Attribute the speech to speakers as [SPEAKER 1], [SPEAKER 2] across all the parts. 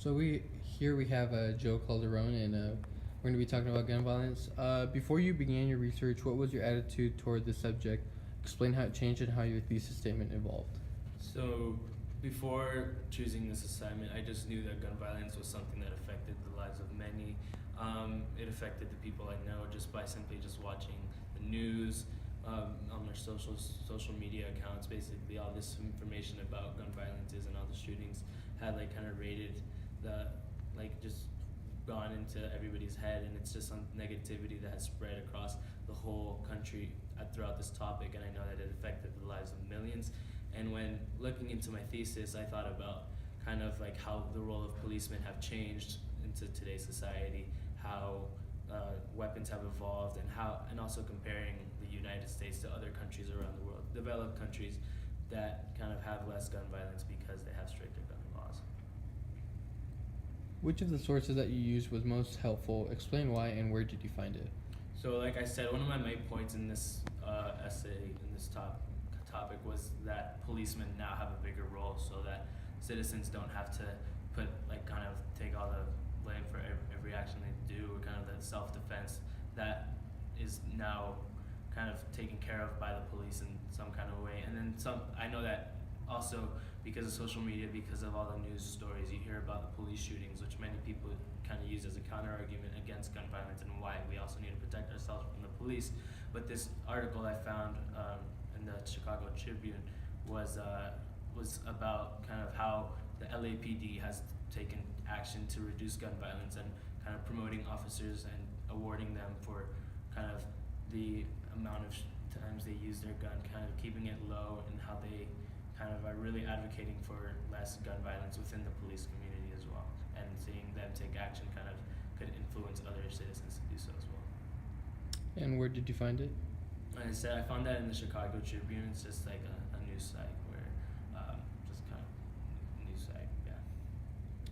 [SPEAKER 1] So we have Joe Calderon, and we're going to be talking about gun violence. Before you began your research, what was your attitude toward the subject? Explain how it changed and how your thesis statement evolved.
[SPEAKER 2] So, before choosing this assignment, I just knew that gun violence was something that affected the lives of many. It affected the people I know just by simply just watching the news, on their social media accounts. Basically, all this information about gun violences and all the shootings had like kind of rated the just gone into everybody's head, and it's just some negativity that has spread across the whole country throughout this topic. And I know that it affected the lives of millions. And when looking into my thesis, I thought about kind of like how the role of policemen have changed into today's society, how weapons have evolved, and also comparing the United States to other countries around the world, developed countries that kind of have less gun violence because they have stricter gun laws.
[SPEAKER 1] Which of the sources that you used was most helpful? Explain why and where did you find it?
[SPEAKER 2] So, like I said, one of my main points in this essay, in this topic, was that policemen now have a bigger role, so that citizens don't have to kind of take all the blame for every action they do, or kind of that self-defense that is now kind of taken care of by the police in some kind of way. And then some, I know that also because of social media, because of all the news stories, you hear about the police shootings, which many people kind of use as a counter argument against gun violence and why we also need to protect ourselves from the police. But this article I found in the Chicago Tribune was about kind of how the LAPD has taken action to reduce gun violence and kind of promoting officers and awarding them for kind of the amount of times they use their gun, kind of keeping it low, and how they kind of are really advocating for less gun violence within the police community as well. And seeing them take action kind of could influence other citizens to do so as well.
[SPEAKER 1] And where did you find it?
[SPEAKER 2] Like I said, I found that in the Chicago Tribune. It's just like a news site where, just kind of news site, yeah.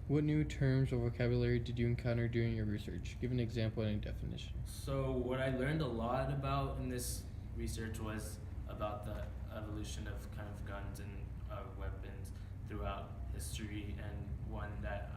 [SPEAKER 1] What new terms or vocabulary did you encounter during your research? Give an example and a definition.
[SPEAKER 2] So what I learned a lot about in this research was about the evolution of kind of guns and weapons throughout history, and one that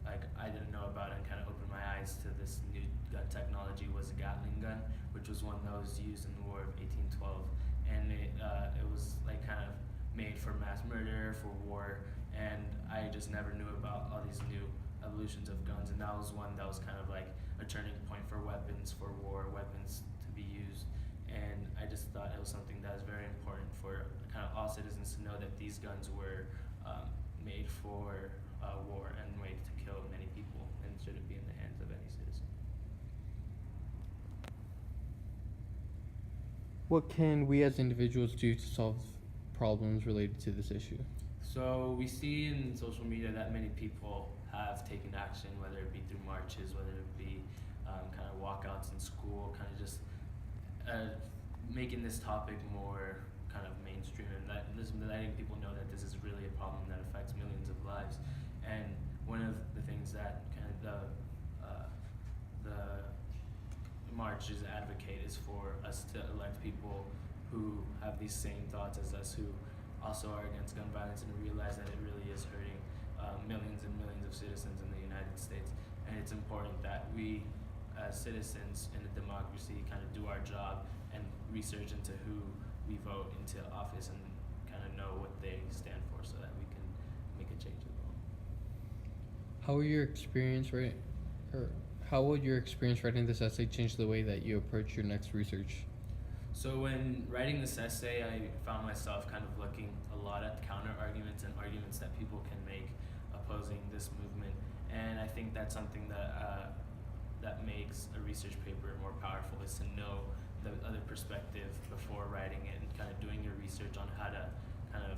[SPEAKER 2] I didn't know about and kind of opened my eyes to this new gun technology was a Gatling gun, which was one that was used in the War of 1812, and it was like kind of made for mass murder, for war, and I just never knew about all these new evolutions of guns, and that was one that was kind of like a turning point for weapons, for war, weapons to be used. And I just thought it was something that was very important for kind of all citizens to know that these guns were made for war and made to kill many people, and shouldn't be in the hands of any citizen.
[SPEAKER 1] What can we as individuals do to solve problems related to this issue?
[SPEAKER 2] So we see in social media that many people have taken action, whether it be through marches, whether it be kind of walkouts in school, kind of just making this topic more kind of mainstream, and letting people know that this is really a problem that affects millions of lives. And one of the things that kind of the marches advocate is for us to elect people who have these same thoughts as us, who also are against gun violence and realize that it really is hurting millions and millions of citizens in the United States. And it's important that we, as citizens in a democracy, kind of do our job and research into who we vote into office and kind of know what they stand for, so that we can make a change as well.
[SPEAKER 1] How will your experience how will your experience writing this essay change the way that you approach your next research?
[SPEAKER 2] So when writing this essay, I found myself kind of looking a lot at counter arguments and arguments that people can make opposing this movement, and I think that's something that that makes a research paper more powerful, is to know the other perspective before writing it, and kind of doing your research on how to kind of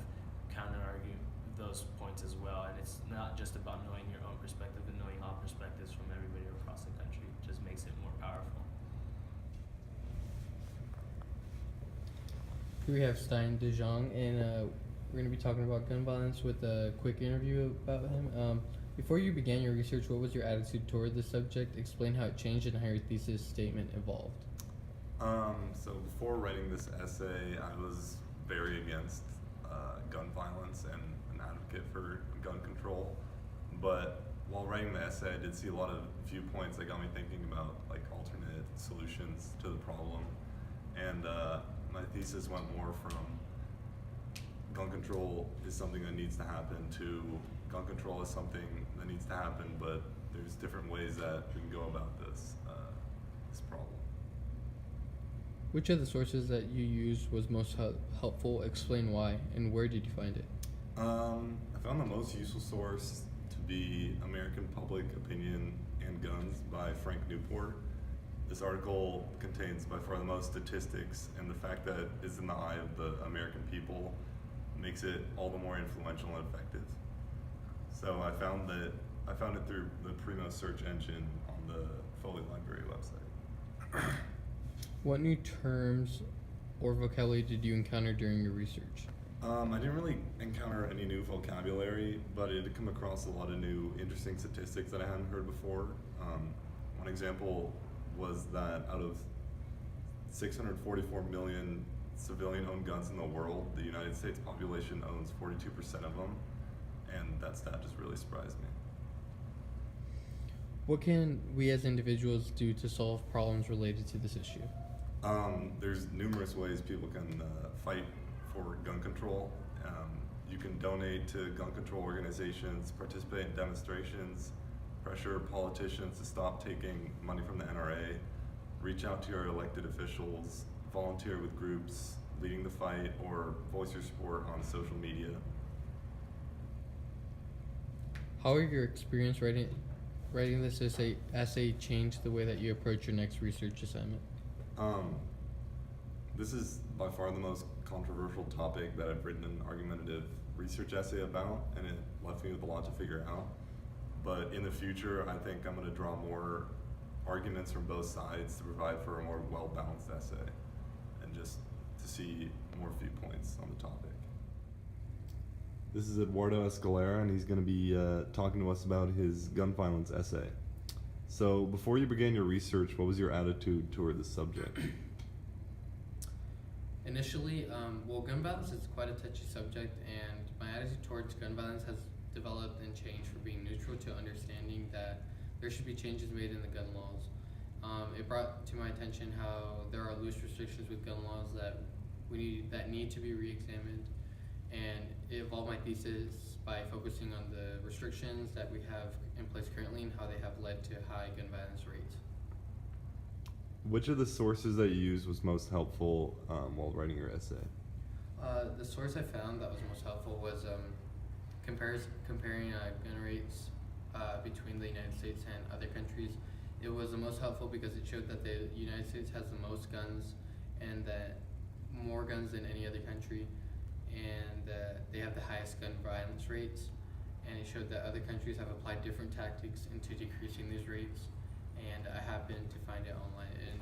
[SPEAKER 2] counter argue those points as well. And it's not just about knowing your own perspective, but knowing all perspectives from everybody across the country. It just makes it more powerful.
[SPEAKER 1] Here we have Stein De Jong, and we're going to be talking about gun violence with a quick interview about him. Before you began your research, what was your attitude toward the subject? Explain how it changed and how your thesis statement evolved.
[SPEAKER 3] So before writing this essay, I was very against gun violence and an advocate for gun control. But while writing the essay, I did see a lot of viewpoints that got me thinking about like alternate solutions to the problem. And my thesis went more from gun control is something that needs to happen to gun control is something that needs to happen, but there's different ways that we can go about this problem.
[SPEAKER 1] Which of the sources that you used was most helpful? Explain why, and where did you find it?
[SPEAKER 3] I found the most useful source to be American Public Opinion and Guns by Frank Newport. This article contains by far the most statistics, and the fact that it's in the eye of the American people makes it all the more influential and effective. So I found it through the Primo search engine on the Foley Library website.
[SPEAKER 1] What new terms or vocabulary did you encounter during your research?
[SPEAKER 3] I didn't really encounter any new vocabulary, but I did come across a lot of new interesting statistics that I hadn't heard before. One example was that out of 644 million civilian-owned guns in the world, the United States population owns 42% of them, and that stat just really surprised me.
[SPEAKER 1] What can we as individuals do to solve problems related to this issue?
[SPEAKER 3] There's numerous ways people can fight for gun control. You can donate to gun control organizations, participate in demonstrations, pressure politicians to stop taking money from the NRA, reach out to your elected officials, volunteer with groups leading the fight, or voice your support on social media.
[SPEAKER 1] How are your experience writing this essay changed the way that you approach your next research assignment?
[SPEAKER 3] This is by far the most controversial topic that I've written an argumentative research essay about, and it left me with a lot to figure out. But in the future, I think I'm going to draw more arguments from both sides to provide for a more well-balanced essay and just to see more viewpoints on the topic. This is Eduardo Escalera, and he's going to be talking to us about his gun violence essay. So before you began your research, what was your attitude toward this subject?
[SPEAKER 1] Initially, gun violence is quite a touchy subject, and my attitude towards gun violence has developed and changed from being neutral to understanding that there should be changes made in the gun laws. It brought to my attention how there are loose restrictions with gun laws that need to be re-examined, and it evolved my thesis by focusing on the restrictions that we have in place currently and how they have led to high gun violence rates.
[SPEAKER 3] Which of the sources that you used was most helpful while writing your essay?
[SPEAKER 1] The source I found that was most helpful was comparing gun rates between the United States and other countries. It was the most helpful because it showed that the United States has the most guns, and that more guns than any other country, and they have the highest gun violence rates. And it showed that other countries have applied different tactics into decreasing these rates. And I happened to find it online, and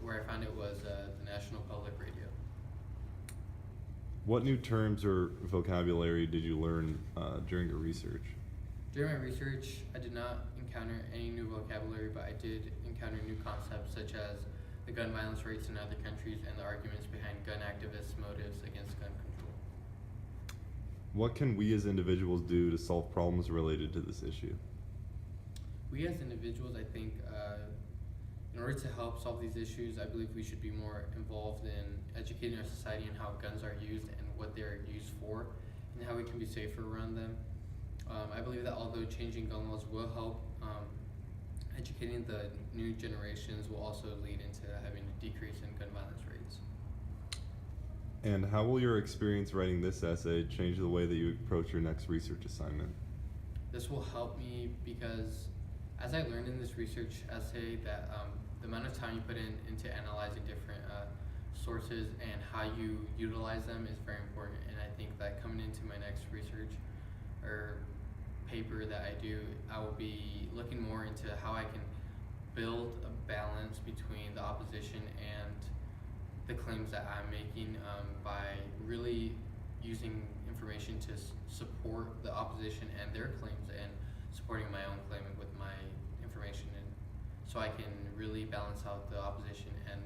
[SPEAKER 1] where I found it was the National Public Radio.
[SPEAKER 3] What new terms or vocabulary did you learn during your research?
[SPEAKER 1] During my research, I did not encounter any new vocabulary, but I did encounter new concepts such as the gun violence rates in other countries and the arguments behind gun activists' motives against gun control.
[SPEAKER 3] What can we as individuals do to solve problems related to this issue?
[SPEAKER 1] We as individuals, I think, in order to help solve these issues, I believe we should be more involved in educating our society on how guns are used and what they're used for, and how we can be safer around them. I believe that although changing gun laws will help, educating the new generations will also lead into having a decrease in gun violence rates.
[SPEAKER 3] And how will your experience writing this essay change the way that you approach your next research assignment?
[SPEAKER 1] This will help me because, as I learned in this research essay, that the amount of time you put into analyzing different sources and how you utilize them is very important. And I think that coming into my next research or paper that I do, I will be looking more into how I can build a balance between the opposition and the claims that I'm making by really using information to support the opposition and their claims, and supporting my own claim with my information, and so I can really balance out the opposition and